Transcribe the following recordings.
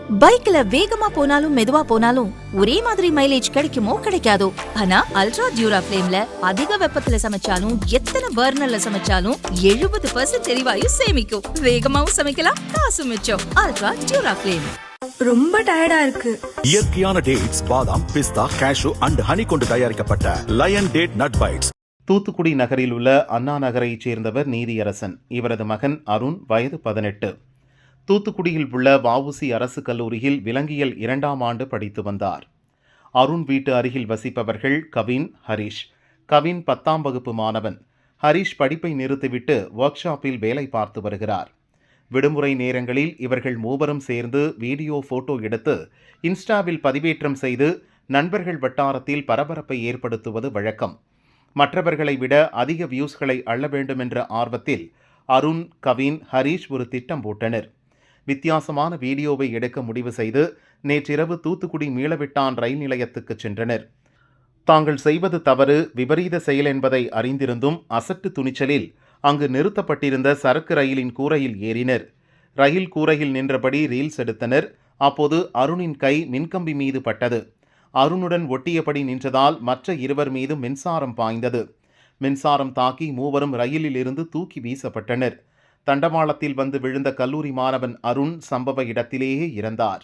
பைக்ல வேகமா போனாலும் மெதுவா போனாலும் ஒரே மாதிரி மைலேஜ் கிடைக்குமோ கிடைக்காதோ. ஆனா அல்ட்ரா டியூரா ஃபிளேம்ல அதிக வெப்பத்துல சமைச்சாலும் எத்தனை பர்னர்ல சமைச்சாலும் 70% எரிவாயு சேமிக்கும். வேகமாவும் சமைக்கலாம், காசு மிச்சம். Ultra டியூரா flame. ரொம்ப டயர்டா இருக்கு. இயற்கையான டேட்ஸ், பாதாம், பிஸ்தா, கேஷு அண்ட் ஹனி கொண்டு தயாரிக்கப்பட்ட lion date nut bites. Thoothukudi நகரில் உள்ள அண்ணா நகரைச் சேர்ந்தவர் நீதியரசன். இவரது மகன் அருண், வயது 18. தூத்துக்குடியில் உள்ள வஉசி அரசு கல்லூரியில் விலங்கியல் 2ஆம் ஆண்டு படித்து வந்தார். அருண் வீட்டு அருகில் வசிப்பவர்கள் கவின், ஹரிஷ். கவின் 10ஆம் வகுப்பு மாணவன். ஹரிஷ் படிப்பை நிறுத்திவிட்டு ஒர்க் ஷாப்பில் வேலை பார்த்து வருகிறார். விடுமுறை நேரங்களில் இவர்கள் மூவரும் சேர்ந்து வீடியோ, போட்டோ எடுத்து இன்ஸ்டாவில் பதிவேற்றம் செய்து நண்பர்கள் வட்டாரத்தில் பரபரப்பை ஏற்படுத்துவது வழக்கம். மற்றவர்களை விட அதிக வியூஸ்களை அள்ள வேண்டும் என்ற ஆர்வத்தில் அருண், கவின், ஹரிஷ் ஒரு திட்டம் போட்டனர். வித்தியாசமான வீடியோவை எடுக்க முடிவு செய்து நேற்றிரவு தூத்துக்குடி மீளவிட்டான் ரயில் நிலையத்துக்கு சென்றனர். தாங்கள் செய்வது தவறு, விபரீத செயல் என்பதை அறிந்திருந்தும் அசட்டு துணிச்சலில் அங்கு நிறுத்தப்பட்டிருந்த சரக்கு ரயிலின் கூரையில் ஏறினர். ரயில் கூரையில் நின்றபடி ரீல்ஸ் எடுத்தனர். அப்போது அருணின் கை மின்கம்பி மீது பட்டது. அருணுடன் ஒட்டியபடி நின்றதால் மற்ற இருவர் மீது மின்சாரம் பாய்ந்தது. மின்சாரம் தாக்கி மூவரும் ரயிலில் இருந்து தூக்கி வீசப்பட்டனர். தண்டவாளத்தில் வந்து விழுந்த கல்லூரி மாணவன் அருண் சம்பவ இடத்திலேயே இறந்தார்.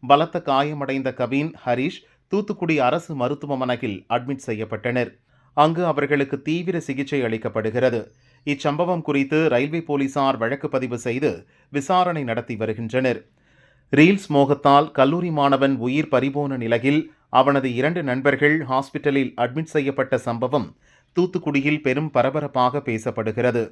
பலத்த காயமடைந்த கவின், ஹரிஷ் தூத்துக்குடி அரசு மருத்துவமனையில் அட்மிட் செய்யப்பட்டனர். அங்கு அவர்களுக்கு தீவிர சிகிச்சை அளிக்கப்படுகிறது. இச்சம்பவம் குறித்து ரயில்வே போலீசார் வழக்கு பதிவு செய்து விசாரணை நடத்தி வருகின்றனர். ரீல்ஸ் மோகத்தால் கல்லூரி மாணவன் உயிர் பறிபோன நிலையில் அவனது 2 நண்பர்கள் ஹாஸ்பிட்டலில் அட்மிட் செய்யப்பட்ட சம்பவம் தூத்துக்குடியில் பெரும் பரபரப்பாக பேசப்படுகிறது.